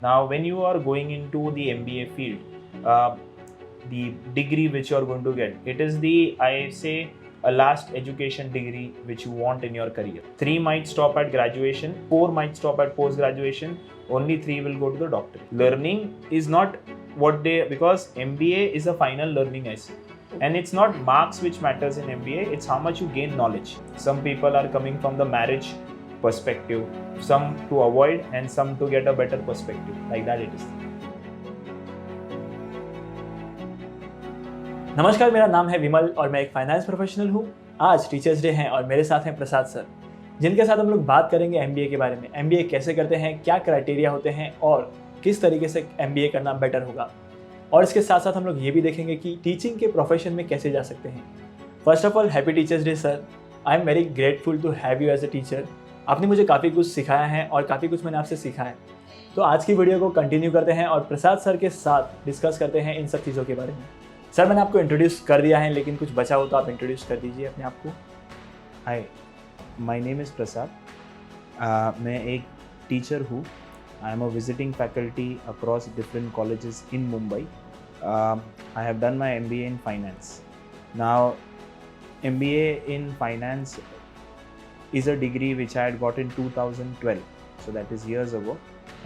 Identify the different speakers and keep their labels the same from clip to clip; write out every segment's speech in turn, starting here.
Speaker 1: Now, when you are going into the MBA field, uh, the degree which you are going to get, it is the, I say, a last education degree which you want in your career. 3 might stop at graduation, 4 might stop at post graduation, only 3 will go to the doctorate. Learning is not what they, because MBA is a final learning essay. And it's not marks which matters in MBA, it's how much you gain knowledge. Some people are coming from the marriage perspective, some to avoid and some to get a better perspective. Like that it is.
Speaker 2: नमस्कार, मेरा नाम है विमल और मैं एक finance professional हूँ। आज teachers day है और मेरे साथ हैं प्रसाद सर, जिनके साथ हम लोग बात करेंगे एमबीए के बारे में। एमबीए कैसे करते हैं, क्या क्राइटेरिया होते हैं और किस तरीके से एमबीए करना बेटर होगा। और इसके साथ साथ हम लोग ये भी देखेंगे कि टीचिंग के प्रोफेशन में कैसे जा सकते हैं। First of all, happy teachers day sir. I am very grateful to have you as a teacher. आपने मुझे काफ़ी कुछ सिखाया है और काफ़ी कुछ मैंने आपसे सीखा है। तो आज की वीडियो को कंटिन्यू करते हैं और प्रसाद सर के साथ डिस्कस करते हैं इन सब चीज़ों के बारे में। सर, मैंने आपको इंट्रोड्यूस कर दिया है, लेकिन कुछ बचा हो तो आप इंट्रोड्यूस कर दीजिए अपने आप को।
Speaker 1: हाय, माय नेम इज़ प्रसाद। मैं एक टीचर हूँ। I am a visiting faculty across different colleges in Mumbai. I have done my MBA in finance. Now, MBA in finance is a degree which I had got in 2012, so that is years ago.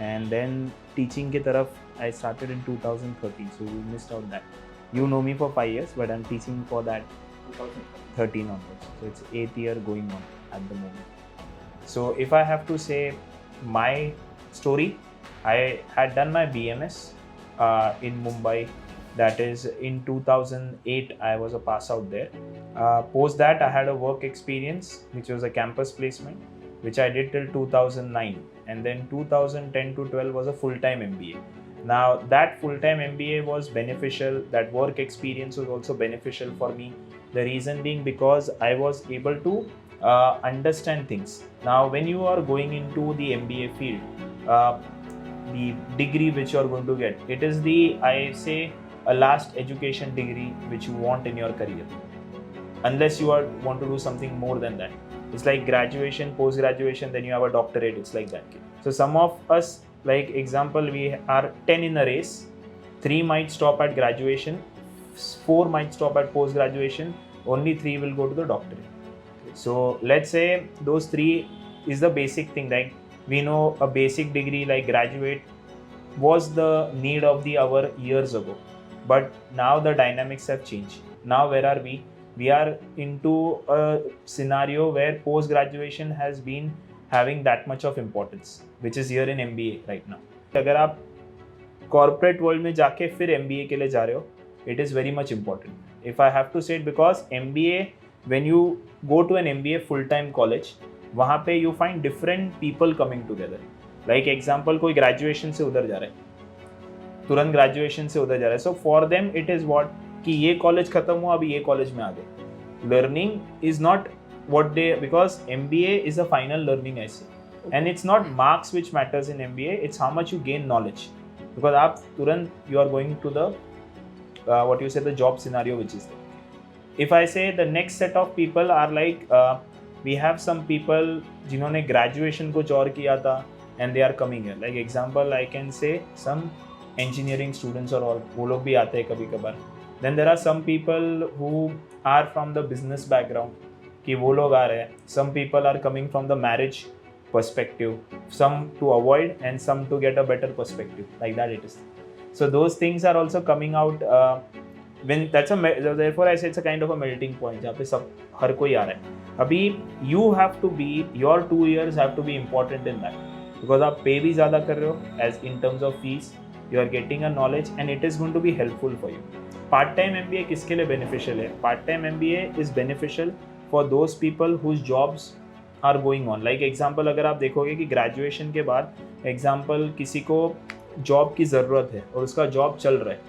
Speaker 1: And then teaching की तरफ I started in 2013, so we missed out that. You know me for 5 years, but I'm teaching for that 2013 onwards. So it's 8th year going on at the moment. So if I have to say my story, I had done my BMS in Mumbai. That is in 2008, I was a pass out there. Post that, I had a work experience, which was a campus placement, which I did till 2009. And then 2010 to 12 was a full-time MBA. Now, that full-time MBA was beneficial. That work experience was also beneficial for me. The reason being because I was able to understand things. Now, when you are going into the MBA field, the degree which you are going to get, it is the, I say, a last education degree which you want in your career, unless you want to do something more than that. It's like graduation, post graduation, then you have a doctorate. It's like that. So some of us, like example, we are 10 in a race. 3 might stop at graduation, 4 might stop at post graduation, only 3 will go to the doctorate. So let's say those 3 is the basic thing. Like we know a basic degree like graduate was the need of the hour years ago. But now the dynamics have changed. Now where are we? We are into a scenario where post-graduation has been having that much of importance, which is here in MBA right now. अगर आप corporate world में जाके फिर MBA के लिए जा रहे हो, it is very much important. If I have to say it, because MBA, when you go to an MBA full-time college, वहाँ पे you find different people coming together. Like example, कोई graduation से उधर जा रहा है, तुरंत ग्रेजुएशन से उधर जा रहा है. So for them it is what कि ये कॉलेज खत्म हुआ, अभी ये कॉलेज में आ गए. Learning is not what they, because MBA is a final learning ऐसे, and it's not marks which matters in MBA, it's how much you gain knowledge. Because आप तुरंत you are going to the what you say the job scenario which is there. If I say the next set of people are like, we have some people जिन्होंने graduation कुछ और किया था and they are coming here. Like example I can say some engineering students और all, वो लोग भी आते हैं कभी कभार. Then there are some people who are from the business background, कि वो लोग आ रहे हैं. Some people are coming from the marriage perspective, some to avoid and some to get a better perspective. Like that it is. So those things are also coming out when that's therefore I say it's a kind of a melting point जहाँ पे सब हर कोई आ रहा है. अभी you have to be, your 2 years have to be important in that, because आप पे भी ज़्यादा कर रहे हो as in terms of fees. You are getting a knowledge and it is going to be helpful for you. Part-time MBA किसके लिए beneficial है? Part-time MBA is beneficial for those people whose jobs are going on. Like example, अगर आप देखोगे कि graduation के बाद example किसी को job की ज़रूरत है और उसका job चल रहा है,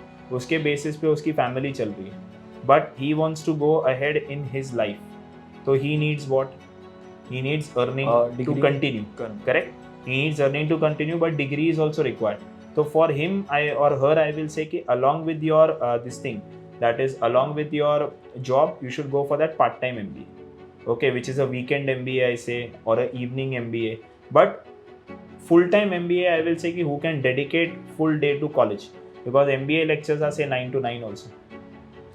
Speaker 1: उसके basis पे उसकी family चल रही है, but he wants to go ahead in his life, so he needs what? He needs earning to continue. Correct? He needs earning to continue, but degree is also required. So for him, I will say कि along with your this thing, that is along with your job, you should go for that part-time MBA, okay, which is a weekend MBA I say, or a evening MBA. But full time MBA, I will say ki who can dedicate full day to college, because MBA lectures are say 9 to 9 also,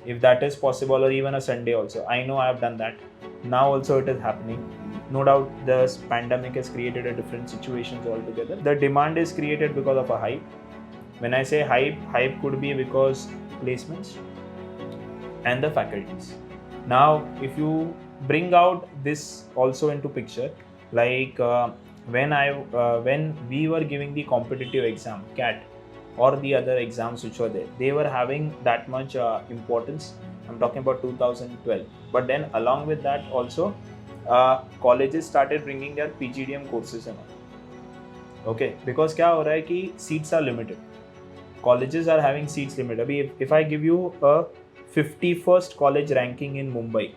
Speaker 1: if that is possible, or even a Sunday also. I know I have done that. Now also it is happening. No doubt the pandemic has created a different situations altogether. The demand is created because of a hype. When I say hype could be because placements and the faculties. Now, if you bring out this also into picture, like when we were giving the competitive exam, CAT, or the other exams which were there, they were having that much importance. I'm talking about 2012. But then along with that also, colleges started bringing their PGDM courses and all. Okay, because क्या हो रहा है कि seats are limited. Colleges are having seats limited. अभी if I give you a 51st college ranking in Mumbai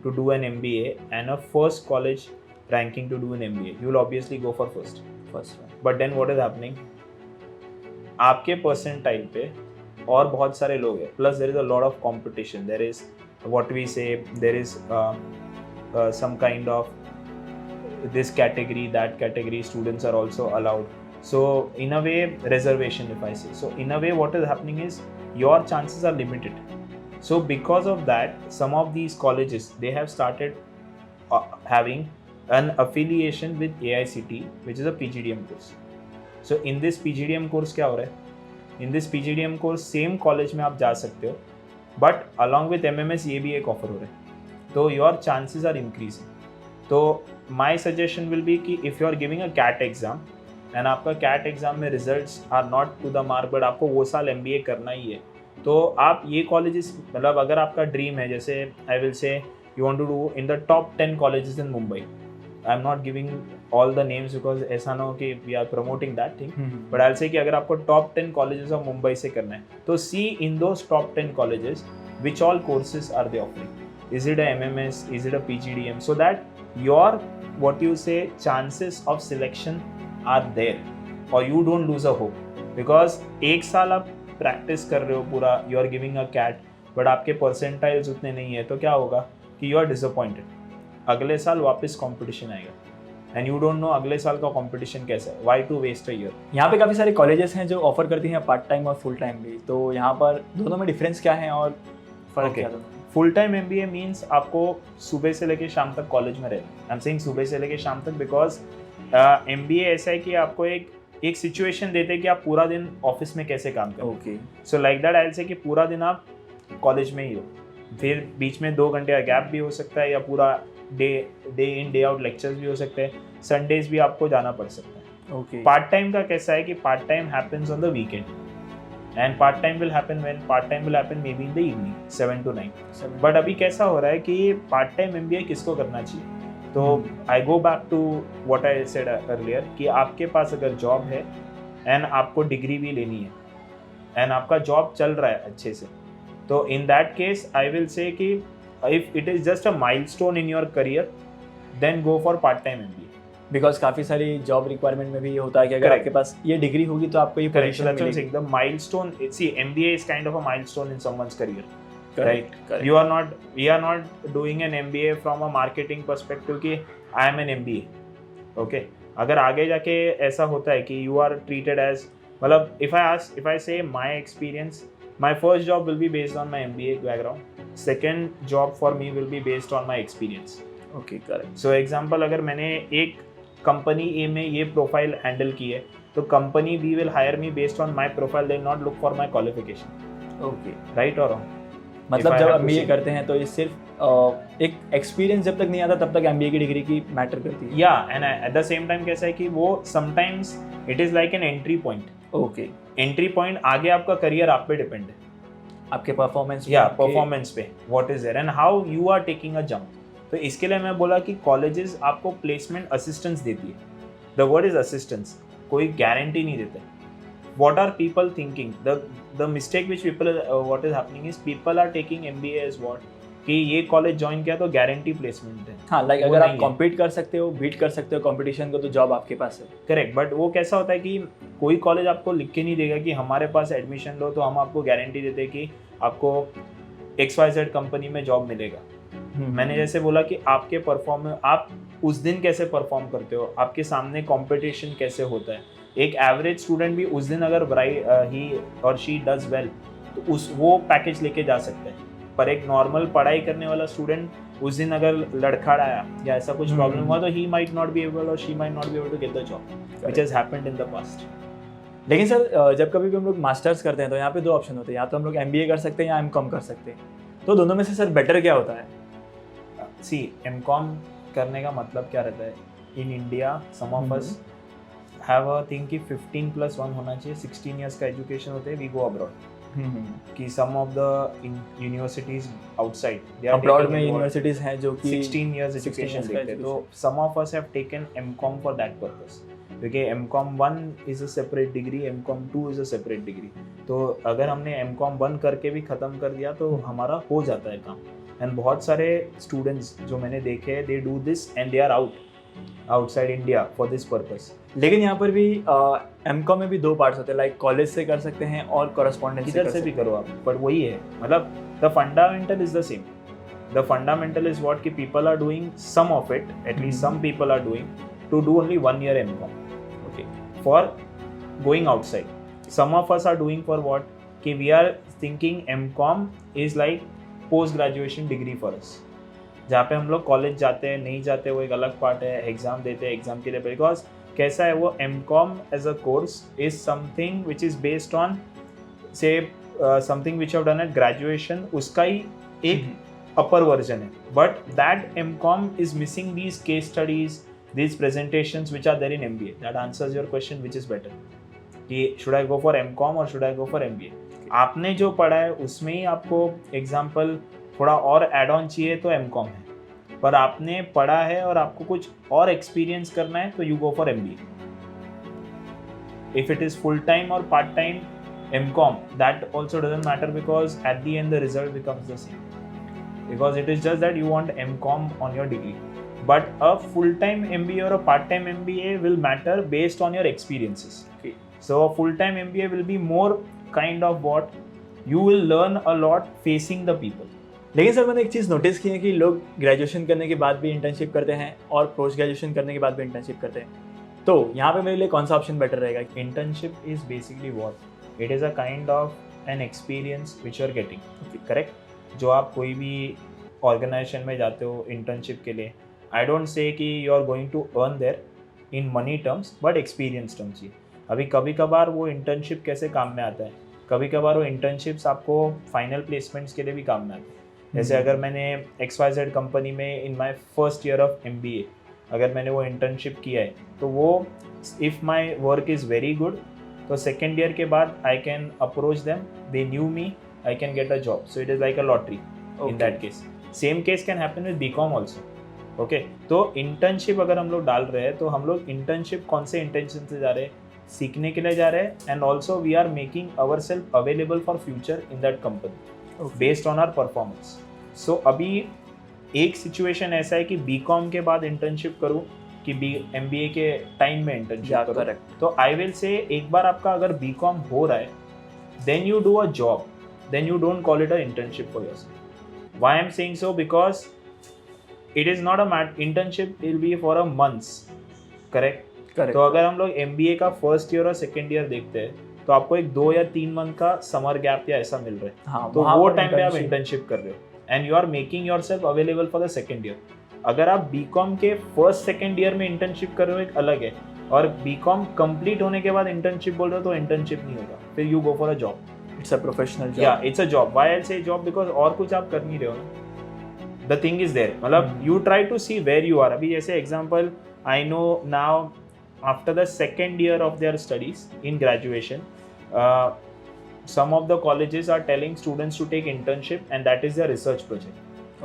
Speaker 1: to do an MBA and a first college ranking to do an MBA, you will obviously go for first. But then what is happening? आपके percentile पे और बहुत सारे लोग हैं, plus there is a lot of competition, there is what we say, there is some kind of this category, that category, students are also allowed. So in a way, reservation, if I say. So in a way, what is happening is your chances are limited. So because of that, some of these colleges, they have started having an affiliation with AICTE, which is a PGDM course. So in this PGDM course क्या हो रहा है? In this PGDM course same college में आप जा सकते हो, but along with MMS ये भी एक ऑफर हो रहा है, तो your chances are increasing. तो my suggestion will be कि if you are giving a CAT exam and आपका CAT exam में results are not to the mark, but आपको वो साल MBA करना ही है, तो आप ये colleges, मतलब अगर आपका dream है, जैसे I will say you want to do in the top 10 colleges in Mumbai. I'm not giving all the names because ऐसा ना हो कि we are promoting that thing, but I'll say कि अगर आपको top 10 colleges of Mumbai से करना है, तो see in those top 10 colleges which all courses are they offering. Is it a MMS? Is it a PGDM? So that your, what you say, chances of selection are there, or you don't lose a hope. Because एक साल आप practice कर रहे हो पूरा, you are giving a CAT, but आपके percentiles उतने नहीं है, तो क्या होगा कि you are disappointed. अगले साल वापस competition आएगा, and you don't know अगले साल का competition कैसा है. Why to waste a year?
Speaker 2: यहाँ पे काफ़ी सारे कॉलेजेस हैं जो ऑफर करती हैं पार्ट टाइम और फुल टाइम भी, तो यहाँ पर दोनों में डिफरेंस क्या है और फर्क क्या है?
Speaker 1: फुल टाइम MBA मीन्स आपको सुबह से लेके शाम तक कॉलेज में रहना. आई एम सेइंग सुबह से लेके शाम तक बिकॉज MBA ऐसा है कि आपको एक सिचुएशन देते हैं कि आप पूरा दिन ऑफिस में कैसे काम करें.
Speaker 2: Okay,
Speaker 1: so like that I will say कि पूरा दिन आप कॉलेज में ही हो, फिर बीच में 2 घंटे का गैप भी हो सकता है, या पूरा day in day out lectures भी हो सकते हैं, संडेज भी आपको जाना पड़ सकता है.
Speaker 2: ओके.
Speaker 1: पार्ट टाइम का कैसा है कि part time happens on the weekend, and part time will happen when part time will happen maybe in the evening 7 to 9. But अभी कैसा हो रहा है कि part time MBA किसको करना चाहिए? तो I go back to what I said earlier कि आपके पास अगर जॉब है and आपको डिग्री भी लेनी है and आपका जॉब चल रहा है अच्छे से, तो in that case I will say कि if it is just a milestone in your career, then go for part time MBA.
Speaker 2: Because काफ़ी सारी जॉब रिक्वायरमेंट में भी ये होता है कि अगर आपके पास ये डिग्री होगी तो आपको ये पोजीशन मिलेगी.
Speaker 1: The milestone, see, MBA is kind of a milestone in someone's career.
Speaker 2: Correct.
Speaker 1: We are not doing an MBA from a marketing perspective कि I am an MBA. Okay. अगर आगे जाके ऐसा होता है कि you are treated as, मतलब if I say my experience, my first job will be based on my MBA background. Second job for me will be based on my experience.
Speaker 2: Okay, correct.
Speaker 1: So example, अगर मैंने एक company ए में ये profile handle की है, तो company B will hire me based on my profile, they not look for my qualification.
Speaker 2: Okay,
Speaker 1: right और wrong?
Speaker 2: मतलब जब MBA करते हैं तो ये सिर्फ एक एक्सपीरियंस जब तक नहीं आता तब तक MBA की डिग्री की मैटर करती है.
Speaker 1: या and at the same time कैसा है कि वो sometimes it is like an entry point.
Speaker 2: Okay,
Speaker 1: entry point, आगे आपका करियर आप पे डिपेंड है,
Speaker 2: आपके परफॉर्मेंस,
Speaker 1: या परफॉर्मेंस पे, what is there and how you are taking a jump. तो इसके लिए मैं बोला कि कॉलेजेस आपको प्लेसमेंट असिस्टेंस देती है. द वर्ड इज असिस्टेंस, कोई गारंटी नहीं देते. What are people thinking, the mistake which people, what is happening is people are taking MBA as what, कि ये कॉलेज ज्वाइन किया तो गारंटी प्लेसमेंट है.
Speaker 2: हाँ, लाइक अगर आप कॉम्पीट कर सकते हो, बीट कर सकते हो कंपटीशन को, तो जॉब आपके पास है.
Speaker 1: करेक्ट. बट वो कैसा होता है कि कोई कॉलेज आपको लिख के नहीं देगा कि हमारे पास एडमिशन लो तो हम आपको गारंटी देते हैं कि आपको XYZ कंपनी में जॉब मिलेगा. मैंने जैसे बोला कि आपके परफॉर्मेंस, आप उस दिन कैसे परफॉर्म करते हो, आपके सामने कंपटीशन कैसे होता है। एक एवरेज स्टूडेंट भी उस दिन अगर ही और शी डज वेल तो उस वो पैकेज लेके जा सकते हैं, पर एक नॉर्मल पढ़ाई करने वाला स्टूडेंट उस दिन अगर लड़खड़ाया या ऐसा कुछ प्रॉब्लम हुआ तो he might not be able और she might not be able to get the job which has happened in the past.
Speaker 2: लेकिन सर जब कभी भी हम लोग मास्टर्स करते हैं तो यहाँ पे दो ऑप्शन होते हैं, या तो हम लोग MBA कर सकते हैं या M.Com कर सकते हैं, तो दोनों में से सर बेटर क्या होता है?
Speaker 1: सी M.Com करने का मतलब क्या रहता है, in India some of us have a thing कि 15+1 होना चाहिए, 16 इयर्स का एजुकेशन होते हैं, वी गो अब्रॉड। कि some of the universities outside they are
Speaker 2: abroad में यूनिवर्सिटीज हैं जो कि
Speaker 1: 16 इयर्स एजुकेशन देते हैं, तो some of us have taken M.Com for that purpose, क्योंकि M.Com 1 is a separate degree, M.Com 2 is a separate degree. तो अगर हमने M.Com 1 करके भी खत्म कर दिया तो हमारा हो जाता है काम। एंड बहुत सारे स्टूडेंट्स जो मैंने देखे हैं, they do this and they are outside India for this purpose.
Speaker 2: लेकिन यहाँ पर भी M.Com में भी दो पार्ट्स होते हैं, लाइक कॉलेज से कर सकते हैं और कॉरेस्पॉन्डेंस
Speaker 1: किधर से भी करो आप, बट वही है, मतलब the fundamental is the same. The fundamental is what कि people are doing some of it, at least some people are doing to do only 1 year M.Com, okay, for going outside. Some of us are doing for what कि we are thinking M.Com is like post graduation degree for us, जहाँ पे हम लोग college जाते हैं नहीं जाते वो एक अलग पार्ट है, एग्जाम देते हैं, एग्जाम के लिए, बिकॉज कैसा है वो M.Com as a course is something which is based on say something which have done at graduation, उसका ही एक अपर वर्जन है, but that M.Com is missing these case studies, these presentations which are there in MBA. That answers your question, which is better कि should I go for M.Com or should I go for MBA? आपने जो पढ़ा है उसमें ही आपको example थोड़ा और add on चाहिए तो M.Com है, पर आपने पढ़ा है और आपको कुछ और एक्सपीरियंस करना है तो you go for MBA. If it is full time or part time M.Com, that also doesn't matter because at the end the result becomes the same, because it is just that you want M.Com on your degree. But a full-time MBA or a part-time MBA will matter based on your experiences. Okay. So a full-time MBA will be more kind of what you will learn a lot facing the people.
Speaker 2: लेकिन sir मैंने एक चीज़ notice की है कि लोग graduation करने के बाद भी इंटर्नशिप करते हैं और पोस्ट ग्रेजुएशन करने के बाद भी इंटर्नशिप करते हैं, तो यहाँ पे मेरे लिए कौन सा ऑप्शन बेटर रहेगा?
Speaker 1: Internship is basically what? It is a kind of an experience which you are getting. Okay, correct? जो आप कोई भी ऑर्गेनाइजेशन में जाते हो इंटर्नशिप के लिए, I don't say कि you are going to earn there in money terms, but experience terms ही। अभी कभी कभार वो इंटर्नशिप कैसे काम में आता है, कभी कभार वो इंटर्नशिप्स आपको फाइनल प्लेसमेंट्स के लिए भी काम में आते हैं। जैसे अगर मैंने XYZ कंपनी में in my first year of MBA अगर मैंने वो इंटर्नशिप किया है तो वो if my work is very good तो सेकेंड ईयर के बाद I can approach them, they knew me, I can get a job, so it is like a lottery in that case. Same case can happen with B.Com also. Okay, तो internship अगर हम लोग डाल रहे हैं तो हम लोग इंटर्नशिप कौन से इंटेंशन से जा रहे हैं, सीखने के लिए जा रहे हैं, and also we are making our self available for future in that company based on our performance. So अभी एक सिचुएशन ऐसा है कि B.Com के बाद इंटर्नशिप करूँ कि MBA के टाइम में इंटर्नशिप करूँ, तो आई विल से एक बार आपका अगर B.Com हो रहा है then you do a job, then you don't call it a internship for yourself. Why I am saying so, because it is not a internship will be for a months, correct? तो अगर हम लोग MBA का first year और second year देखते हैं तो आपको एक 2 या 3 मंथ का समर गैप या ऐसा मिल रहा है।
Speaker 2: हाँ,
Speaker 1: तो वो टाइम पे आप इंटर्नशिप कर रहे हो and you are making yourself available for the second year. अगर आप B.Com के फर्स्ट सेकेंड ईयर में इंटर्नशिप कर रहे हो एक अलग है, और B.Com कंप्लीट होने के बाद इंटर्नशिप बोल रहे हो तो इंटर्नशिप नहीं होगा, फिर you go for a job.
Speaker 2: It's a professional job.
Speaker 1: या it's a job. Why I say job, because और कुछ आप कर नहीं रहे हो ना। The thing is there, मतलब you try to see where you are। अभी जैसे example, I know now after the second year of their studies in graduation, some of the colleges are telling students to take internship and that is their research project.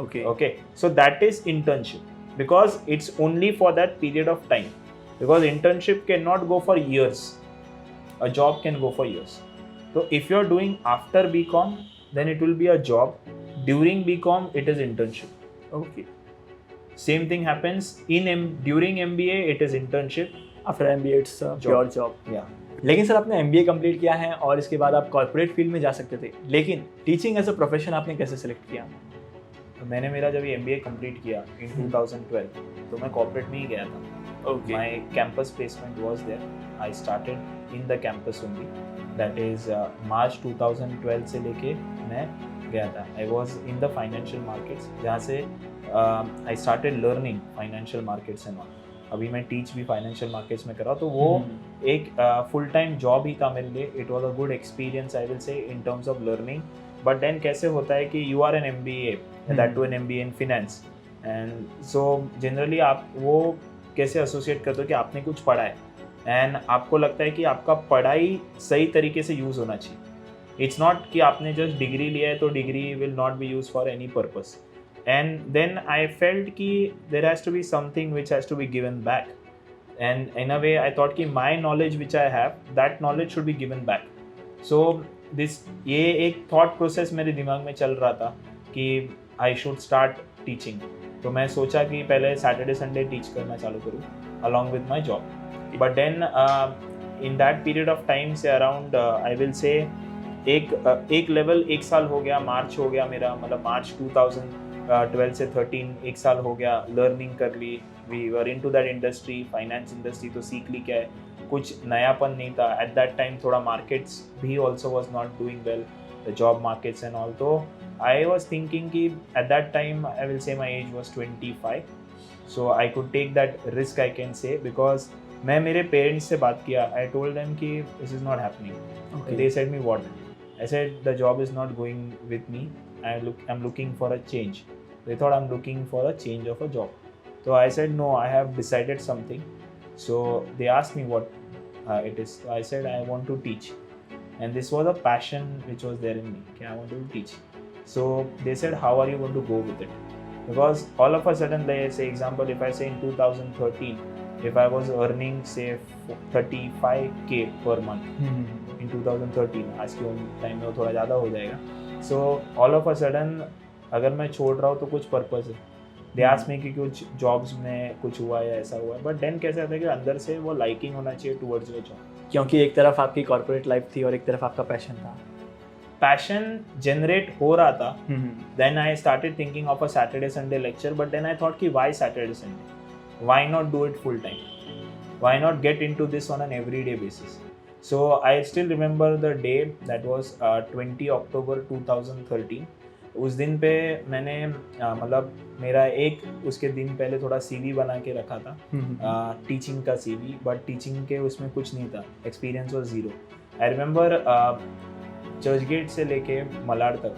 Speaker 1: Okay, so that is internship because it's only for that period of time, because internship cannot go for years, a job can go for years. So if you are doing after B.Com, then it will be a job. During B.Com, it is internship. Okay. Same thing happens during MBA, it is internship.
Speaker 2: After MBA, it's a pure job.
Speaker 1: Yeah.
Speaker 2: लेकिन sir आपने MBA complete किया है और इसके बाद आप corporate field में जा सकते थे, लेकिन टीचिंग एज अ प्रोफेशन आपने कैसे सेलेक्ट किया?
Speaker 1: मैंने मेरा जब ये MBA कंप्लीट किया इन 2012 तो मैं कॉर्पोरेट में ही गया था.
Speaker 2: Okay.
Speaker 1: My campus placement was there. I started in the campus only. That is March 2012 से लेके मैं गया था. I was in the financial markets जहाँ से I started learning financial markets and all. अभी मैं टीच भी फाइनेंशियल मार्केट्स में कर रहा हूँ, तो वो एक फुल टाइम जॉब ही था मेरे लिए. It was a good experience I will say in terms of learning. But then कैसे होता है कि you are an MBA, that to an MBA in finance, and so generally आप वो कैसे एसोसिएट करते हो कि आपने कुछ पढ़ा है एंड आपको लगता है कि आपका पढ़ाई सही तरीके से यूज़ होना चाहिए. इट्स नॉट कि आपने जस्ट डिग्री लिया है तो degree will not be use for any purpose. And then I felt कि there has to be something which has to be given back, and in a way I thought कि my knowledge which I have that knowledge should be given back. So ये एक thought process मेरे दिमाग में चल रहा था कि आई शुड स्टार्ट टीचिंग. तो मैं सोचा कि पहले सैटरडे संडे टीच करना चालू करूँ along with my job. But then in that period of time say around I will say एक लेवल 1 साल हो गया, मार्च हो गया मेरा, मतलब मार्च 2012 से 13 1 साल हो गया. लर्निंग कर ली, we were in to that industry, finance industry, तो सीख ली क्या है, कुछ नयापन नहीं था एट दैट टाइम. थोड़ा मार्केट्स भी also was not doing well, the job markets and all. तो I was thinking कि at that time I will say my age was 25, so I could take that risk, I can say, because मैं मेरे parents से बात किया. I told them कि this is not happening.
Speaker 2: Okay.
Speaker 1: They said me what? I said the job is not going with me. I'm looking for a change. They thought I'm looking for a change of a job. So I said no, I have decided something. So they asked me what it is. So I said I want to teach, and this was a passion which was there in me. कि I want to teach. So they said, how are you going to go with it? Because all of a sudden, let's say example, if I say in 2013, if I was earning say 35K per month in 2013, आज के time में वो थोड़ा ज़्यादा हो जाएगा. So all of a sudden, अगर मैं छोड़ रहा हूँ तो कुछ पर्पस है. They asked me कि कुछ जॉब्स में कुछ हुआ या ऐसा हुआ है. बट देन कैसे आता है कि अंदर से वो लाइकिंग होना चाहिए टुवर्ड्स योर जॉब.
Speaker 2: क्योंकि एक तरफ आपकी कॉर्पोरेट लाइफ थी और एक तरफ आपका पैशन था.
Speaker 1: पैशन जनरेट हो रहा था. Then I started thinking of a Saturday Sunday lecture, but then I thought कि why Saturday Sunday, why not do it full time, why not get into this on an everyday basis. So I still remember the day, that was 20 October 2013. उस दिन पे मैंने मतलब मेरा एक उसके दिन पहले थोड़ा CV बना के रखा था, टीचिंग का CV, बट टीचिंग के उसमें कुछ नहीं था, experience was zero. I remember Churchgate से लेके मलाड तक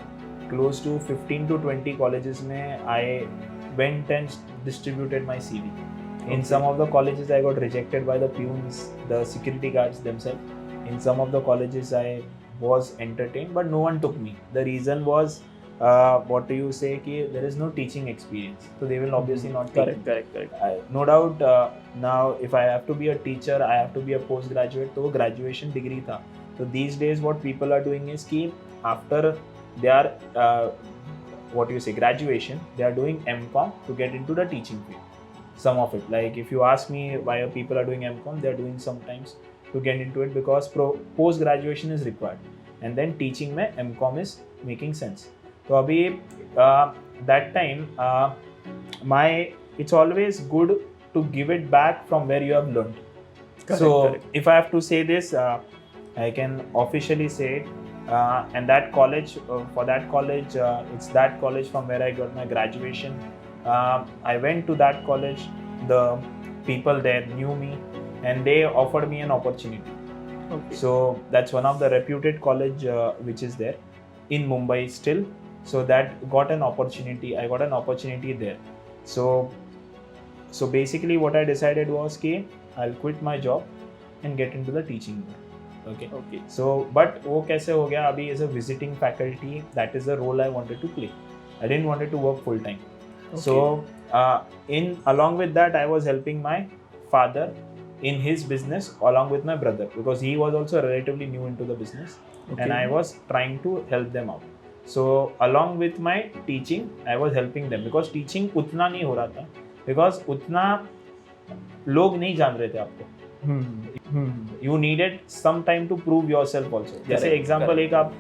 Speaker 1: क्लोज टू 15 to 20 कॉलेजेस में I went and distributed my CV. In some of the colleges I got rejected by the peons, the security guards themselves. In some of the colleges I was entertained, but no one took me. The reason was, what do you say, कि there is no teaching experience, so they will obviously not take me. Correct. No doubt. Now if I have to be a teacher, I have to be a postgraduate. तो वो graduation degree था. So these days what people are doing is कि after their what you say graduation, they are doing MCOM to get into the teaching field. Some of it, like if you ask me why people are doing MCOM, they are doing sometimes to get into it because post graduation is required, and then teaching में MCOM is making sense. So अभी that time it's always good to give it back from where you have learned. Correct. If I have to say this, I can officially say it, and that college, for that college, it's that college from where I got my graduation. I went to that college, the people there knew me and they offered me an opportunity. Okay. So that's one of the reputed college which is there in Mumbai still. So that got an opportunity. I got an opportunity there. So basically what I decided was कि I'll quit my job and get into the teaching world. Okay. So but वो कैसे हो गया, अभी as a visiting faculty, that is the role I wanted to play. I didn't want to work full time. Okay. So along with that, I was helping my father in his business along with my brother, because he was also relatively new into the business. Okay. And I was trying to help them out. So along with my teaching, I was helping them because teaching उतना नहीं हो रहा था, because उतना लोग नहीं जान रहे थे आपको. You needed some time to prove yourself also. जैसे एग्जाम्पल एक आप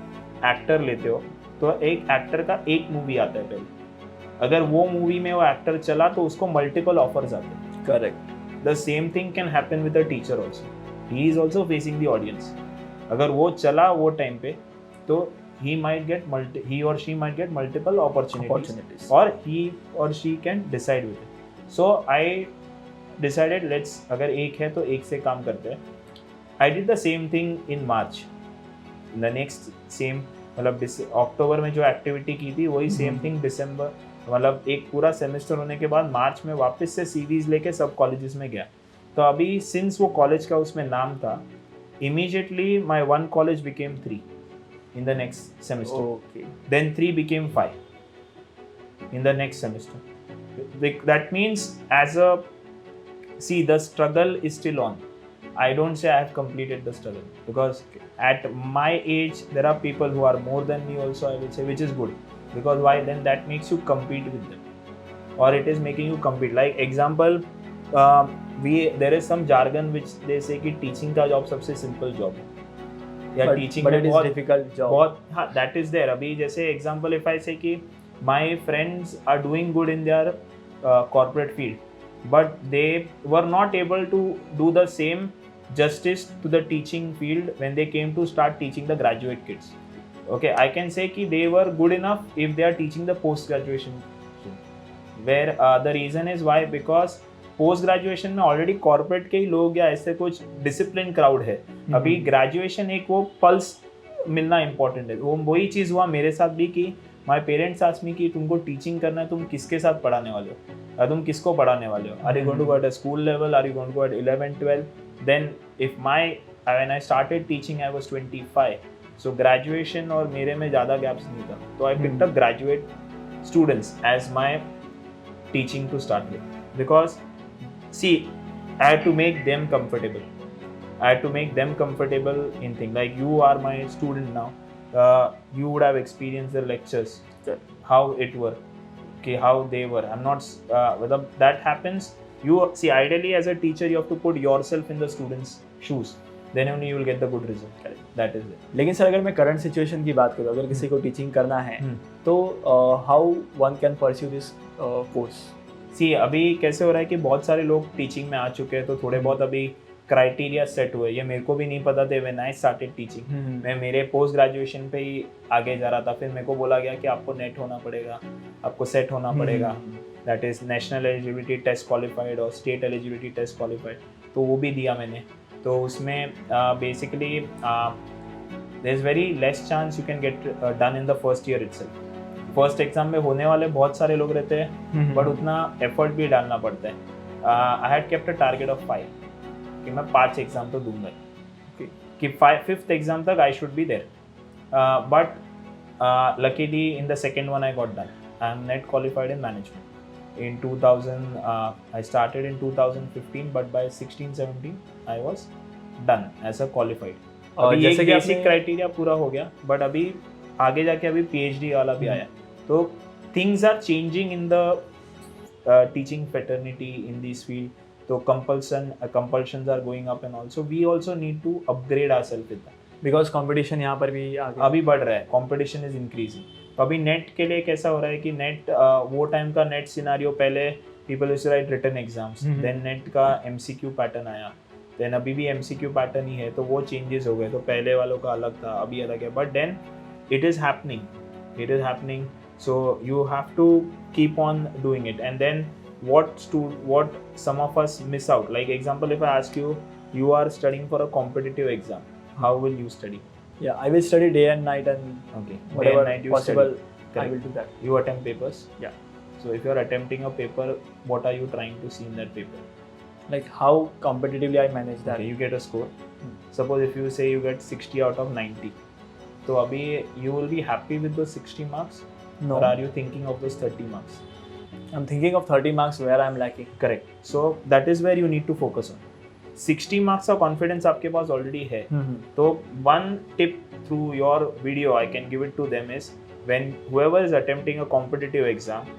Speaker 1: एक्टर लेते हो तो एक एक्टर का एक मूवी आता है पहले, अगर वो मूवी में वो एक्टर चला तो उसको मल्टीपल ऑफर्स आते।
Speaker 2: Correct.
Speaker 1: The same thing can happen with the teacher also, he is also facing the audience. अगर वो चला वो टाइम पे तो he or she might get multiple opportunities or he or she can decide with it. So I decided अगर एक है तो एक से काम करते हैं। I did the same thing in March. The next same मतलब अक्टूबर में जो एक्टिविटी की थी वही सेम थिंग दिसंबर, मतलब एक पूरा सेमेस्टर होने के बाद मार्च में वापस से सीरीज लेके सब कॉलेजेस में गया। तो अभी सिंस वो कॉलेज का उसमें नाम था, immediately my one college became 3 in the next semester.
Speaker 2: Okay.
Speaker 1: Then 3 became 5 in the next semester. That means the struggle is still on. I don't say I have completed the struggle, because at my age there are people who are more than me also, I will say, which is good, because why? Then that makes you compete with them, or it is making you compete. Like example, there is some jargon which they say कि teaching का job सबसे simple job है, या teaching
Speaker 2: but it is difficult job
Speaker 1: बहुत, हाँ that is there. अभी जैसे example if I say कि my friends are doing good in their corporate field, but they were not able to do the same justice to the teaching field when they came to start teaching the graduate kids. Okay, I can say कि they were good enough if they are teaching the post graduation, where the reason is why, because post graduation में already corporate के ही लोग या ऐसे कुछ discipline crowd है। अभी ग्रेजुएशन एक वो पल्स मिलना इंपॉर्टेंट है। वो वही चीज़ हुआ मेरे साथ भी कि माय पेरेंट्स आस्क्ड मी कि तुमको टीचिंग करना है, तुम किसके साथ पढ़ाने वाले हो, तुम किसको पढ़ाने वाले हो, are you going to go at a school level, are you going to go at 11 12। Then if when I started teaching I was 25, so graduation और मेरे में ज़्यादा गैप्स नहीं था, तो I picked up graduate students as my teaching to start with, because see, I had to make them comfortable. I had to make them comfortable in things like you are my student now. You would have experienced the lectures, how it were, okay, how they were. I'm not. Whether that happens, you see. Ideally, as a teacher, you have to put yourself in the students' shoes. Then only you will get the good result. Correct. That is it.
Speaker 2: लेकिन sir अगर मैं current situation की बात करूँ, अगर किसी को teaching करना है तो how one can pursue this course?
Speaker 1: See अभी कैसे हो रहा है कि बहुत सारे लोग टीचिंग में आ चुके हैं, तो थोड़े बहुत अभी क्राइटेरिया सेट हुए। ये मेरे को भी नहीं पता थे व्हेन आई स्टार्टेड टीचिंग। मैं मेरे पोस्ट ग्रेजुएशन पे ही आगे जा रहा था, फिर मेरे को बोला गया कि आपको नेट होना पड़ेगा, आपको सेट होना पड़ेगा, that is national eligibility test qualified और स्टेट एलिजिबिलिटी टेस्ट क्वालिफाइड। तो वो भी दिया मैंने। तो उसमें basically there is very less chance you can get done in the first year itself. First exam में होने वाले बहुत सारे लोग रहते हैं, बट उतना एफर्ट भी डालना पड़ता है। I had kept a target of 5 कि मैं 5 एग्जाम तो दूंगा कि 5th एग्जाम तक I should be there, but luckily in the second one I got done. I am NET qualified in management in 2000। I started in 2015, but by 16-17 I was done as a qualified. और जैसे कि basic criteria पूरा हो गया, but अभी आगे जाके अभी PhD वाला भी आया। तो things are changing in the teaching fraternity in this field, so compulsions are going up, and also we also need to upgrade ourselves with that,
Speaker 2: because competition यहाँ पर भी
Speaker 1: अभी बढ़ रहा है, कंपटीशन इज इंक्रीजिंग। तो अभी नेट के लिए कैसा हो रहा है कि नेट वो टाइम का नेट सिनारियो, पहले people used to write written exams, then NET का MCQ पैटर्न आया, देन अभी भी MCQ पैटर्न ही है, तो वो चेंजेस हो गए। तो पहले वालों का अलग था, अभी अलग है, but then it is happening, so you have to keep on doing it. And then what some of us miss out, like example, if I ask you, you are studying for a competitive exam, how will you study?
Speaker 2: I will study day and night, and
Speaker 1: okay,
Speaker 2: whatever
Speaker 1: night you
Speaker 2: possible
Speaker 1: study.
Speaker 2: I will do that.
Speaker 1: You attempt papers.
Speaker 2: Yeah.
Speaker 1: So if you are attempting a paper, what are you trying to see in that paper?
Speaker 2: Like how competitively I manage that.
Speaker 1: Okay, you get a score. Suppose if you say you get 60 out of 90, तो अभी you will be happy with those 60 marks?
Speaker 2: No.
Speaker 1: Or are you thinking of those 30 marks?
Speaker 2: I'm thinking of 30 marks where I'm lacking.
Speaker 1: Correct. So that is where you need to focus on. 60 marks का confidence आपके पास already है. तो one tip through your video I can give it to them is, when whoever is attempting a competitive exam,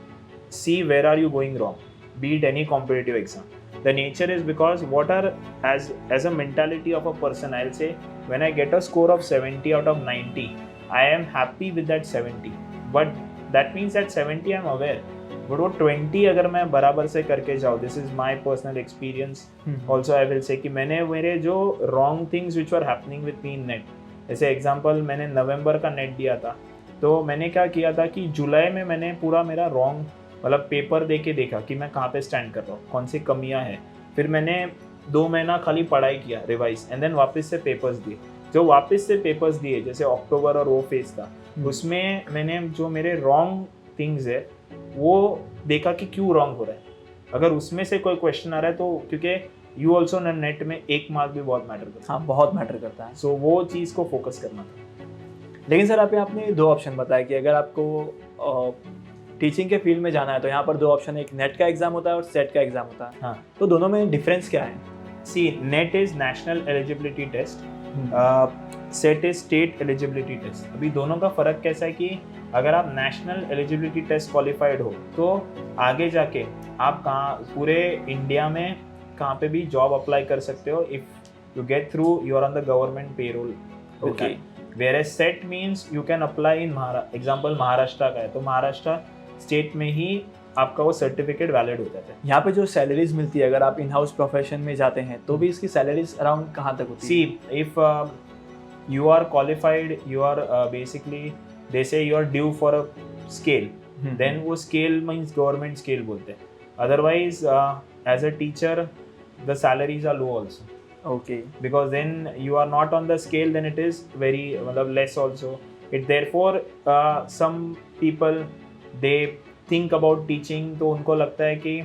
Speaker 1: see where are you going wrong. Be it any competitive exam. The nature is because what are as a mentality of a person, I'll say, when I get a score of 70 out of 90, I am happy with that 70. But that means that 70 I'm aware but वो 20 अगर मैं बराबर से करके जाऊँ, this is my personal experience also I will say कि मैंने मेरे जो wrong things which are happening with me in NET, जैसे एग्जांपल मैंने नवंबर का नेट दिया था, तो मैंने क्या किया था कि जुलाई में मैंने पूरा मेरा रॉन्ग मतलब पेपर दे के देखा कि मैं कहाँ पे स्टैंड कर रहा हूँ, कौन सी कमियाँ हैं। फिर मैंने 2 महीना खाली पढ़ाई किया, रिवाइज, एंड देन वापस से पेपर्स दिए। जो वापस से पेपर्स दिए जैसे अक्टूबर और वो फेज था, उसमें मैंने जो मेरे रॉन्ग थिंग्स है वो देखा कि क्यों रॉन्ग हो रहा है। अगर उसमें से कोई क्वेश्चन आ रहा है तो क्योंकि यू ऑल्सो नेट में 1 मार्क भी बहुत मैटर करता है।
Speaker 2: हाँ, बहुत मैटर करता है।
Speaker 1: सो वो चीज़ को फोकस करना था।
Speaker 2: लेकिन सर आपने 2 ऑप्शन बताया कि अगर आपको टीचिंग के फील्ड में जाना है तो यहाँ पर 2 ऑप्शन है, एक नेट का एग्जाम होता है और सेट का एग्जाम होता है।
Speaker 1: हाँ,
Speaker 2: तो दोनों में डिफरेंस क्या है?
Speaker 1: See NET is national eligibility test, SET is state eligibility test. अभी दोनों का फ़र्क कैसा है कि अगर आप नेशनल एलिजिबिलिटी टेस्ट क्वालिफाइड हो तो आगे जाके आप कहाँ पूरे इंडिया में कहाँ पे भी जॉब अप्लाई कर सकते हो if you get through you are on the government payroll.
Speaker 2: Okay.
Speaker 1: Where set means you can apply in example Maharashtra का है तो महाराष्ट्र स्टेट में ही आपका वो सर्टिफिकेट वैलिड हो जाता है।
Speaker 2: यहाँ पे जो सैलरीज मिलती है अगर आप इन हाउस प्रोफेशन में जाते हैं तो भी इसकी सैलरीज अराउंड कहाँ तक होती है?
Speaker 1: See if you are qualified, you are basically they say you are due for a scale, then वो scale means government scale बोलते हैं। Otherwise as a teacher the salaries are low also,
Speaker 2: okay,
Speaker 1: because then you are not on the scale, then it is very मतलब less also। It therefore some people they think about teaching तो उनको लगता है कि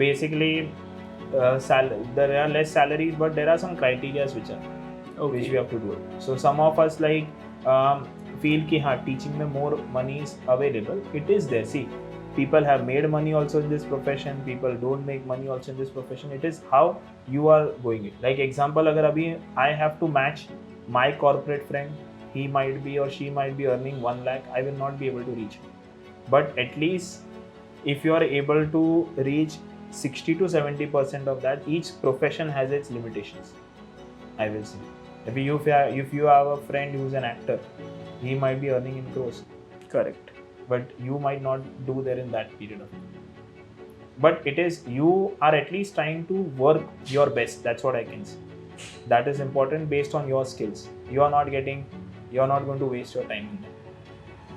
Speaker 1: basically there are less salaries but there are some criteria which are which we have to do it. So some of us like feel कि हाँ teaching में more money is available. It is there. See, people have made money also in this profession. People don't make money also in this profession. It is how you are going it. Like example, अगर अभी I have to match my corporate friend, he might be or she might be earning 1 lakh. I will not be able to reach. But at least if you are able to reach 60 to 70% of that, each profession has its limitations, I will say. If you have a friend who's an actor, he might be earning in crores.
Speaker 2: correct,
Speaker 1: But you might not do there in that period of time. But it is you are at least trying to work your best. That's what I can say. That is important based on your skills. You are not going to waste your time in that.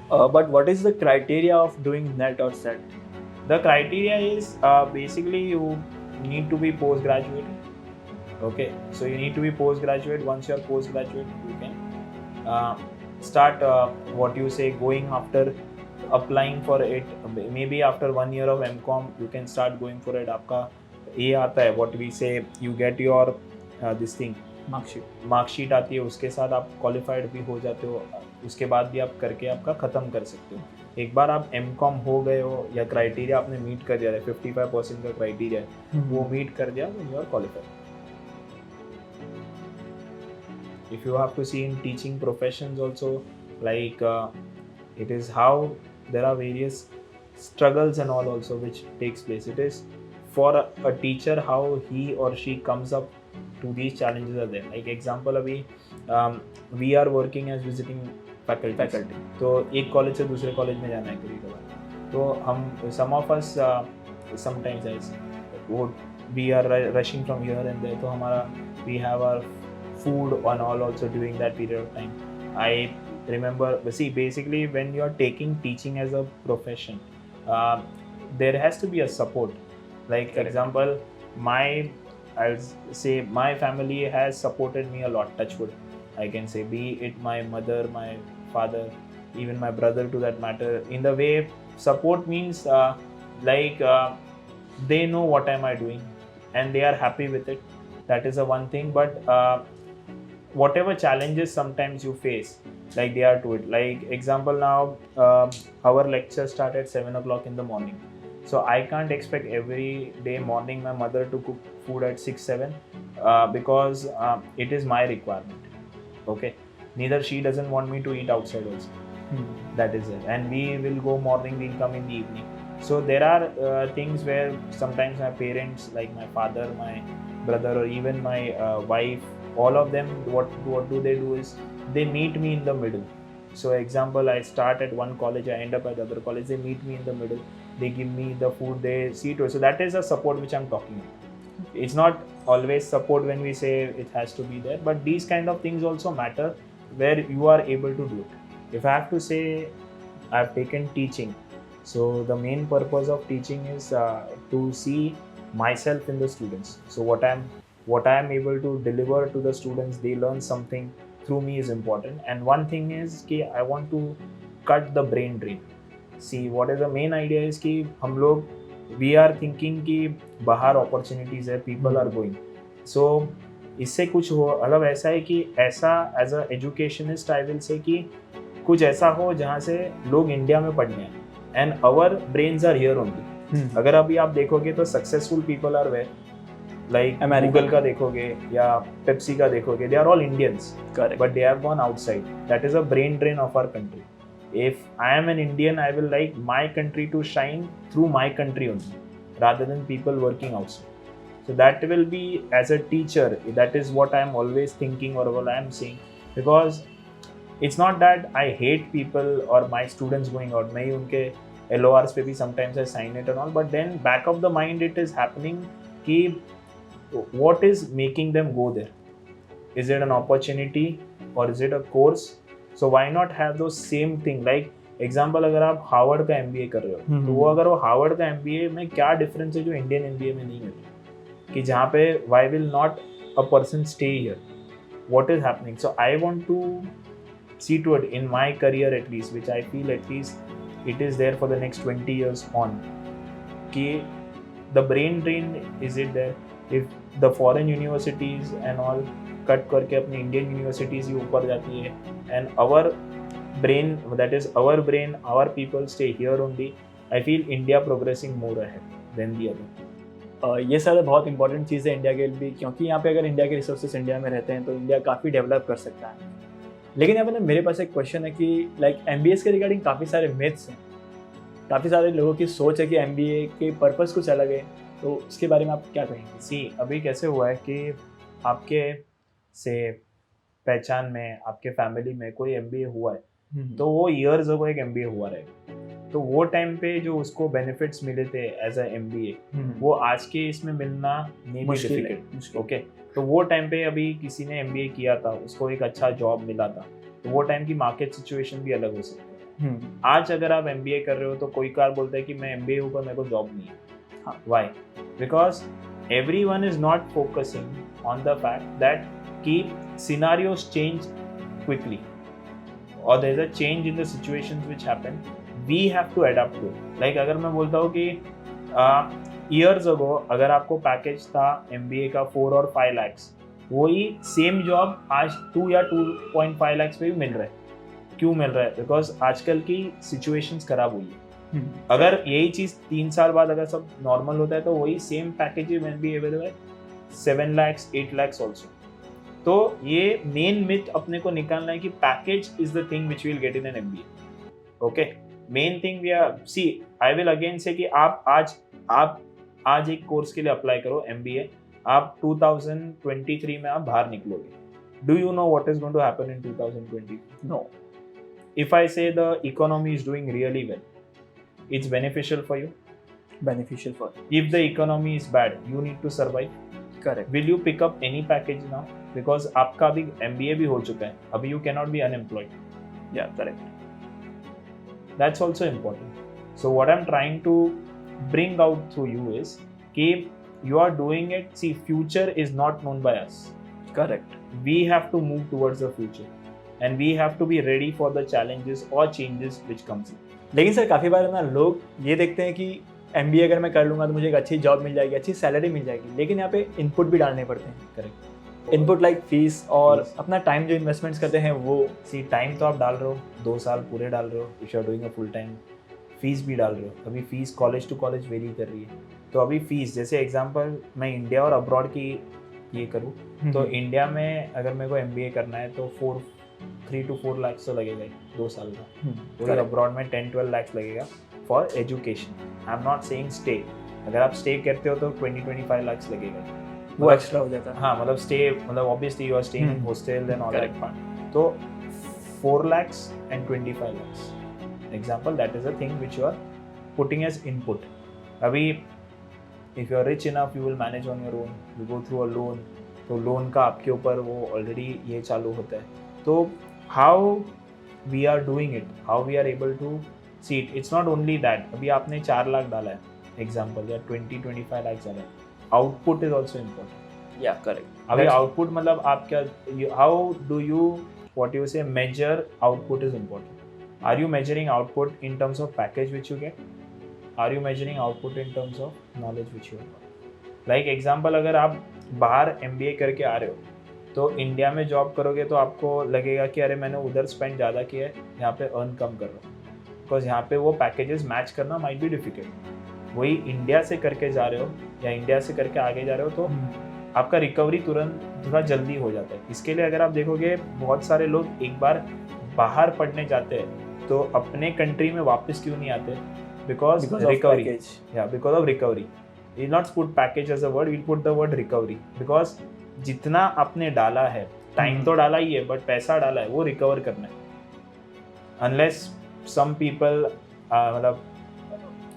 Speaker 2: but what is the criteria of doing net or set?
Speaker 1: The criteria is basically you need to be postgraduate. Okay, so you need to be postgraduate. Once you are postgraduate, you can start what you say going after applying for it. Maybe after 1 year of MCom, you can start going for it. आपका ये आता है what we say, you get your this thing marksheet आती है, उसके साथ आप qualified भी हो जाते हो। उसके बाद भी आप करके आपका ख़त्म कर सकते हो। एक बार आप MCom हो गए हो या क्राइटेरिया आपने मीट कर दिया है, 55% का क्राइटेरिया है वो मीट कर दिया, you are qualified. If you have to see in teaching professions also, like it is how there are various struggles and all also which takes place. It is for a teacher how he or she comes up to these challenges are there. Like example अभी we are working as visiting faculty. तो एक college से दूसरे college में जाना है कभी कभार, तो हम some of us sometimes as वो we are rushing from here and there, तो हमारा we have our food and all also during that period of time. I remember, see, basically when you are taking teaching as a profession, there has to be a support. Like
Speaker 2: Correct.
Speaker 1: example, I'll say my family has supported me a lot, touch wood, I can say, be it my mother, my father, even my brother to that matter. In the way support means they know what am I doing and they are happy with it. That is the one thing. But whatever challenges sometimes you face, like they are to it. Like example now, our lecture start at 7 o'clock in the morning. So I can't expect every day morning my mother to cook food at 6-7 because it is my requirement. Okay. Neither she doesn't want me to eat outside also. That is it. And we will go morning, we'll come in the evening. So there are things where sometimes my parents, like my father, my brother, or even my wife, all of them, what do they do is they meet me in the middle. So example, I start at one college, I end up at the other college, they meet me in the middle they give me the food, they see to it. So that is a support which I'm talking about. It's not always support when we say it has to be there, but these kind of things also matter where you are able to do it. If I have to say, I've taken teaching. So the main purpose of teaching is to see myself in the students. So what I am able to deliver to the students, they learn something through me is important. And one thing is कि I want to cut the brain drain. See, what is the main idea is कि हम लोग we are thinking कि बाहर opportunities है, people are going. So इससे कुछ हो मतलब ऐसा है कि ऐसा as a educationist I will say कि कुछ ऐसा हो जहाँ से लोग इंडिया में पढ़ने हैं and our brains are here only. अगर अभी आप देखोगे तो successful people are where, like Google का देखोगे या पेप्सी का देखोगे, they are all Indians, but they have gone outside. That is a brain drain of our country. If I am an Indian, I will like my country to shine through my country only, rather than people working outside. So that will be, as a teacher, that is what I am always thinking or what I am saying, because it's not that I hate people or my students going out. मैं उनके LORs पे भी sometimes I sign it and all, but then back of the mind it is happening कि what is making them go there? Is it an opportunity or is it a course? So why not have those same thing? Like example, अगर आप Harvard का MBA कर रहे हो तो वो अगर वो हार्वर्ड का MBA में क्या डिफरेंस है जो इंडियन MBA में नहीं है, कि जहाँ पे why will not a person stay here? What is happening? So I want to see to it in my career at least, which I feel at least it is there for the next 20 years on, कि the brain drain is it there? If the foreign universities and all cut करके अपनी Indian universities ही ऊपर जाती है and our brain, that is our brain, our people stay here only, I feel India progressing more ahead than the other.
Speaker 2: ये सारा बहुत important चीज़ है इंडिया के लिए भी, क्योंकि यहाँ पे अगर इंडिया के रिसोर्सेज इंडिया में रहते हैं तो इंडिया काफ़ी डेवलप कर सकता है. लेकिन यहाँ पे मेरे पास एक क्वेश्चन है कि लाइक MBA के रिगार्डिंग काफ़ी सारे मिथ्स हैं, काफ़ी सारे लोगों की सोच है कि MBA के पर्पज़ कुछ अलग है, तो उसके बारे में आप क्या कहेंगे?
Speaker 1: सी, अभी कैसे हुआ है कि आपके से पहचान में, आपके फैमिली में कोई MBA हुआ है तो वो ईयर्स अगो एक MBA हुआ रहेगा, तो वो टाइम पे जो उसको बेनिफिट्स मिले थे एज अ MBA वो आज के इसमें मिलना मे बी डिफिकल्ट. ओके, तो वो टाइम पे अभी किसी ने MBA किया था, उसको एक अच्छा जॉब मिला था, तो वो टाइम की मार्केट सिचुएशन भी अलग हो सकती है. आज अगर आप MBA कर रहे हो तो कोई कार बोलता है कि मैं MBA हूँ पर मेरे को जॉब नहीं है. Why? Because everyone is not focusing on the fact that कि scenarios change quickly or there is a change in the situations which happen, we have to adapt to. Like अगर मैं बोलता हूँ कि years ago अगर आपको package था MBA का 4 और 5 lakhs, वही सेम जॉब आज 2 या 2.5 lakhs पे भी मिल रहा है. क्यों मिल रहा है? बिकॉज आजकल की सिचुएशंस खराब हुई है. अगर यही चीज़ 3 साल बाद अगर सब नॉर्मल होता है तो वही सेम पैकेज में भी अवेलेबल है, 7 lakhs 8 lakhs ऑल्सो. तो ये मेन मिथ अपने को निकालना है कि package is the thing which will get in an MBA. Okay, main thing we are see, I will again say कि आप आज एक कोर्स के लिए अप्लाई करो MBA, आप 2023 में आप बाहर निकलोगे. Do you know what is going to happen in 2020? No. If I say the economy is doing really well, it's beneficial for you. If the economy is bad, you need to survive.
Speaker 2: Correct.
Speaker 1: Will you pick up any package now? Because आपका अभी MBA भी हो चुका है, अभी you cannot be unemployed.
Speaker 2: Yeah, correct.
Speaker 1: That's also important. So what I'm trying to bring out through you is कि you are doing it. See, future is not known by us.
Speaker 2: Correct.
Speaker 1: We have to move towards the future, and we have to be ready for the challenges or changes which comes in.
Speaker 2: लेकिन sir काफ़ी बार ना लोग ये देखते हैं कि MBA अगर मैं कर लूँगा तो मुझे एक अच्छी जॉब मिल जाएगी, अच्छी सैलरी मिल जाएगी, लेकिन यहाँ पे इनपुट भी डालने पड़ते हैं.
Speaker 1: करेक्ट.
Speaker 2: इनपुट लाइक फीस और अपना टाइम जो इन्वेस्टमेंट्स करते हैं वो.
Speaker 1: सी, टाइम तो आप डाल रहे हो, 2 साल पूरे डाल रहे हो, if you are doing a full time. Fees भी डाल रहे हो, अभी fees college to college vary कर रही है. तो अभी फीस, जैसे एग्जांपल मैं इंडिया और अब्रॉड की ये करूँ तो इंडिया में अगर मेरे को MBA करना है तो 3 to 4 lakhs तो लगेगा 2 साल का. और अब्रॉड में 10-12 lakhs लगेगा for education. I am not saying stay. अगर आप स्टे करते हो तो 20-25 lakhs लगेगा,
Speaker 2: वो एक्स्ट्रा हो जाता है.
Speaker 1: हाँ, मतलब स्टे, मतलब obviously you are staying in hostel and all that part. तो 4 lakhs and 25 lakhs example, that is a thing which you are putting as input. अभी if you are rich enough, you will manage on your own. You go through a loan, तो loan का आपके ऊपर वो already ये चालू होता है. तो how we are doing it, how we are able to see it. It's not only that. अभी आपने 4 लाख डाला है, example, या 20-25 लाख डाला है. Output is also important.
Speaker 2: Yeah, correct.
Speaker 1: अभी आउटपुट मतलब आप क्या, how do you what you say measure output is important. Are you measuring output in terms of package which you get? Are you measuring output in terms of knowledge which you get? Like example, अगर आप बाहर MBA करके आ रहे हो तो India में job करोगे तो आपको लगेगा कि अरे मैंने उधर स्पेंड ज़्यादा किया है, यहाँ पे अर्न कम कर रहा हूँ, बिकॉज यहाँ पे वो पैकेजेस मैच करना माइट बी डिफिकल्ट. वही इंडिया से करके जा रहे हो या इंडिया से करके आगे जा रहे हो तो आपका रिकवरी तुरंत थोड़ा जल्दी हो जाता है. इसके लिए अगर आप देखोगे बहुत सारे लोग एक बार बाहर पढ़ने जाते हैं तो अपने कंट्री में वापस क्यों नहीं आते? Because recovery. या because of recovery. We not put package as a word, we put the word recovery. Because जितना आपने डाला है, टाइम तो डाला ही है बट पैसा डाला है, वो रिकवर करना है. अनलेस सम पीपल मतलब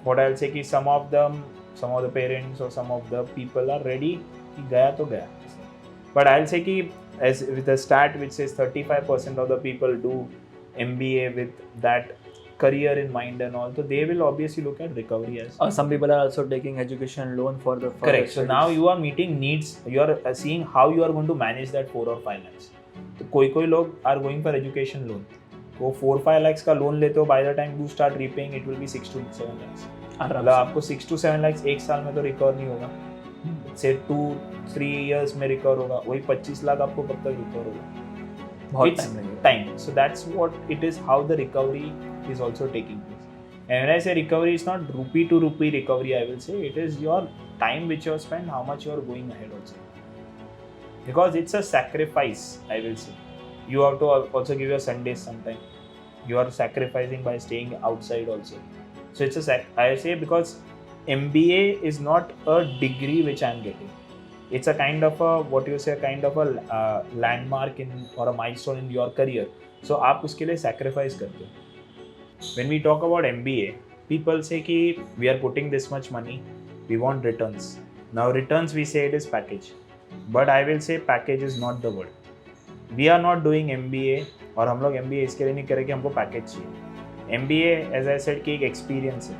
Speaker 1: व्हाट आई विल से कि सम ऑफ द पेरेंट्स और some of the people are ready कि गया तो गया. बट आई विल से कि as with a stat which says 35% of the people do MBA with that career in mind and all, so they will obviously look at recovery as.
Speaker 2: Some people are also taking education loan for the
Speaker 1: correct. So now you are meeting needs. You are seeing how you are going to manage that 4 or 5 lakhs. तो कोई लोग are going for education loan. वो 4-5 lakhs का loan लेते हो, by the time you start repaying it will be 6 to 7 lakhs. मतलब आपको 6 to 7 lakhs एक साल में तो रिकवर नहीं होगा, से 2-3 years में रिकवर होगा. वही 25 लाख आपको कब तक रिकवर होगा?
Speaker 2: बहुत
Speaker 1: time. So that's what it is, how the recovery is also taking place. And when I say recovery, it's not rupee to rupee recovery, I will say. It is your time which you have spent, how much you are going ahead also. Because it's a sacrifice, I will say. You have to also give your Sundays sometime. You are sacrificing by staying outside also. So it's I say because MBA is not a degree which I am getting. It's a kind of a what you say, a kind of a landmark in or a milestone in your career. So आप उसके लिए sacrifice करते हो. When we talk about MBA, people say कि we are putting this much money, we want returns. Now returns we say it is package, but I will say package is not the word. We are not doing MBA और हम लोग MBA इसके लिए नहीं करें कि हमको package चाहिए. MBA as I said कि एक एक्सपीरियंस है,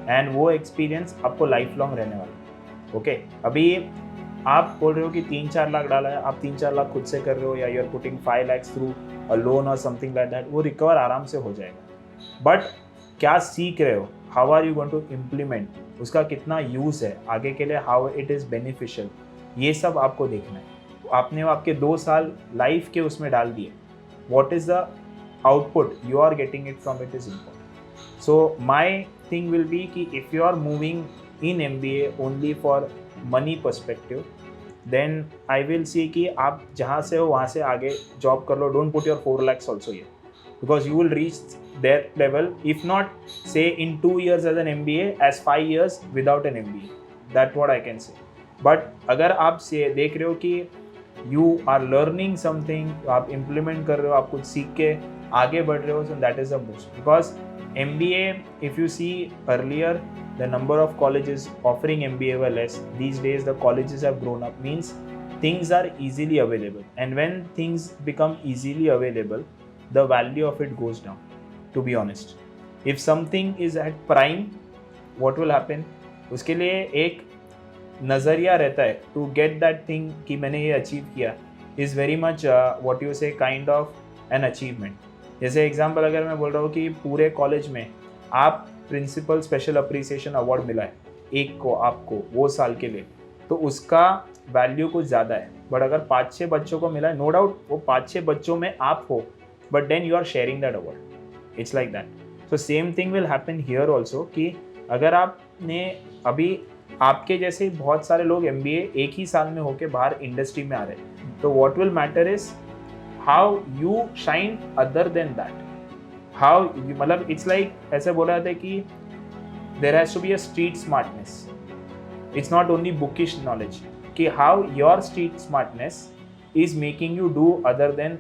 Speaker 1: एंड वो एक्सपीरियंस आपको लाइफ लॉन्ग रहने वाला है. ओके, अभी आप बोल रहे हो कि 3-4 लाख डाला है, आप 3-4 लाख खुद से कर रहे हो या you are putting 5 lakhs through a loan और समथिंग लाइक दैट, वो रिकवर आराम से हो जाएगा. बट क्या सीख रहे हो, how are you going to implement, उसका कितना यूज़ है आगे के लिए, हाउ इट इज़ बेनिफिशियल, ये सब आपको देखना है. आपने आपके 2 साल लाइफ के उसमें डाल दिए, what is the output you are getting it from it is important. So my thing will be कि if you are moving in MBA only for money perspective, then I will see कि आप जहाँ से हो वहाँ से आगे job कर लो. Don't put your 4 lakhs also ये, because you will reach that level if not say in 2 years as an MBA as 5 years without an MBA. That's what I can say. But अगर आप से देख रहे हो कि you are learning something, आप implement कर रहे हो, आप कुछ सीख के आगे बढ़ रहे हो, so that is the boost. Because MBA, if you see earlier, the number of colleges offering MBA were less. These days the colleges have grown up, means things are easily available, and when things become easily available, the value of it goes down, to be honest. If something is at prime, what will happen? उसके लिए एक नज़रिया रहता है to get that thing कि मैंने ये achieve किया, is very much what you say kind of an achievement. जैसे एग्जाम्पल अगर मैं बोल रहा हूँ कि पूरे कॉलेज में आप प्रिंसिपल स्पेशल अप्रिसिएशन अवार्ड मिला है एक को आपको वो साल के लिए, तो उसका वैल्यू कुछ ज़्यादा है. बट अगर 5-6 बच्चों को मिला है, नो डाउट वो 5-6 बच्चों में आप हो, but then you are sharing that award. It's like that. So same thing will happen here also कि अगर आपने अभी आपके जैसे बहुत सारे लोग MBA एक ही साल में होके बाहर इंडस्ट्री में आ रहे हैं, तो what will matter is how you shine other than that. How you, मतलब it's like ऐसे बोला जाता है कि there has to be a street smartness. It's not only bookish knowledge कि how your street smartness is making you do other than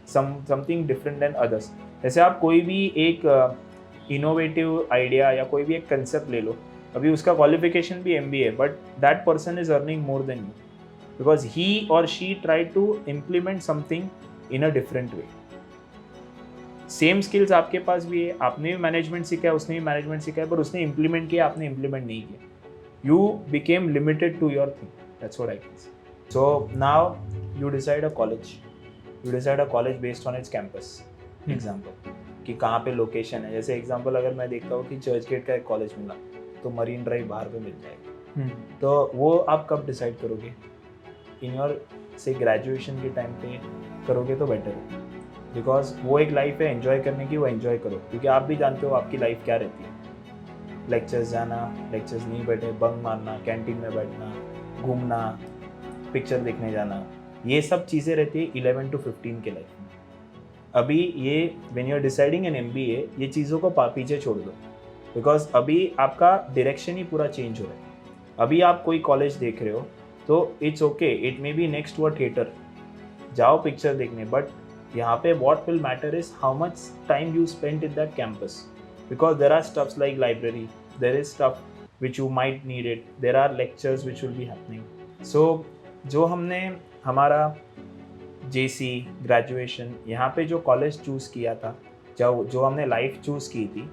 Speaker 1: something different than others. जैसे आप कोई भी एक इनोवेटिव आइडिया या कोई भी एक कंसेप्ट ले लो, अभी उसका क्वालिफिकेशन भी MBA है, but that person is earning more than you because he और she try to implement something in a different way. Same skills आपके पास भी है, आपने भी मैनेजमेंट सीखा है, उसने भी मैनेजमेंट सीखा है, पर उसने इम्प्लीमेंट किया, आपने इम्प्लीमेंट नहीं किया. You became limited to your thing. That's what I can say. So now you decide a college. You decide a college based on its campus. Example कि कहाँ पे लोकेशन है. जैसे एग्जाम्पल अगर मैं देखता हूँ कि चर्च गेट का एक कॉलेज मिला तो मरीन ड्राइव बाहर पे मिल जाएगा. तो वो आप कब डिसाइड करोगे? इन योर से ग्रेजुएशन के टाइम पे करोगे तो बेटर है, बिकॉज वो एक लाइफ है एंजॉय करने की, वो एंजॉय करो. क्योंकि आप भी जानते हो आपकी लाइफ क्या रहती है. लेक्चर्स जाना, लेक्चर्स नहीं बैठे, बंक मारना, कैंटीन में बैठना, घूमना, पिक्चर देखने जाना, ये सब चीज़ें रहती है 11 to 15 के लाइफ में. अभी ये when you are deciding an MBA, ये चीज़ों को पीछे छोड़ दो, बिकॉज अभी आपका डायरेक्शन ही पूरा चेंज हो रहा है. अभी आप कोई कॉलेज देख रहे हो तो it's okay, it may be next to a theatre, जाओ पिक्चर देखने, बट यहाँ पे what will matter is how much time you spend in that campus. Because there are stuffs like library, there is stuff which you might need it, there are lectures which will be happening. So जो हमने हमारा JC graduation यहाँ पे जो college choose किया था, जो हमने लाइफ चूज़ की थी,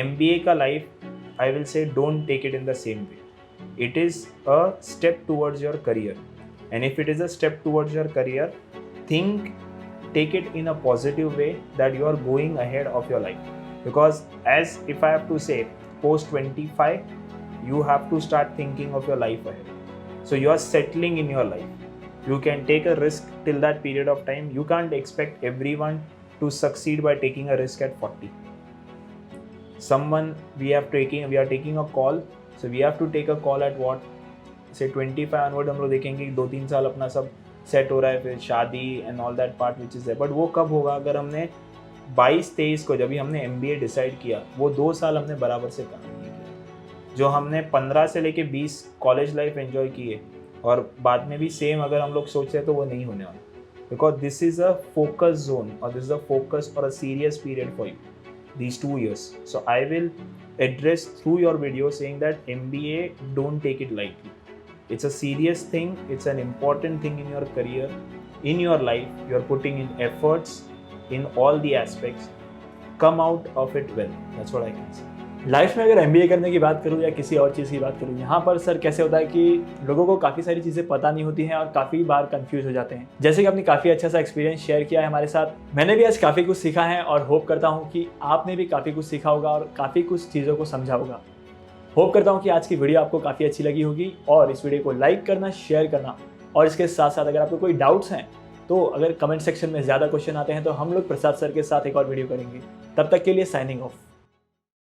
Speaker 1: MBA का life I will say don't take it in the same way. It is a step towards your career, and if it is a step towards your career, think take it in a positive way that you are going ahead of your life. Because as if I have to say, post 25, you have to start thinking of your life ahead. So you are settling in your life. You can take a risk till that period of time. You can't expect everyone to succeed by taking a risk at 40. We are taking a call. So we have to take a call at what? Say 25 onward हम लोग देखेंगे 2-3 साल अपना सब set हो रहा है, फिर शादी and all that part which is है. बट वो कब होगा? अगर हमने 22-23 को जब भी हमने MBA डिसाइड किया, वो 2 साल हमने बराबर से काम नहीं किया. जो हमने 15 से लेके 20 कॉलेज लाइफ एंजॉय की है, और बाद में भी सेम अगर हम लोग सोच रहे हैं तो वो नहीं होने वाला. Because this is a focus zone, और दिस इज़ अ फोकस और a serious period for you, these 2 years. So I will address through your video saying that MBA, don't take it lightly. It's a serious thing. It's an important thing in your career, in your life. You're putting in efforts in all the aspects. Come out of it well. That's what I can say.
Speaker 2: Life में अगर MBA करने की बात करूँ या किसी और चीज़ की बात करूँ, यहाँ पर सर कैसे होता है कि लोगों को काफ़ी सारी चीज़ें पता नहीं होती हैं और काफ़ी बार कंफ्यूज हो जाते हैं. जैसे कि आपने काफ़ी अच्छा सा एक्सपीरियंस शेयर किया है हमारे साथ, मैंने भी आज काफ़ी कुछ सीखा है और होप करता हूँ कि आपने भी काफ़ी कुछ सीखा होगा और काफ़ी कुछ चीज़ों को समझा होगा. होप करता हूँ कि आज की वीडियो आपको काफ़ी अच्छी लगी होगी, और इस वीडियो को लाइक करना, शेयर करना, और इसके साथ साथ अगर आपको कोई डाउट्स हैं तो अगर कमेंट सेक्शन में ज़्यादा क्वेश्चन आते हैं तो हम लोग प्रसाद सर के साथ एक और वीडियो करेंगे. तब तक के लिए साइनिंग ऑफ.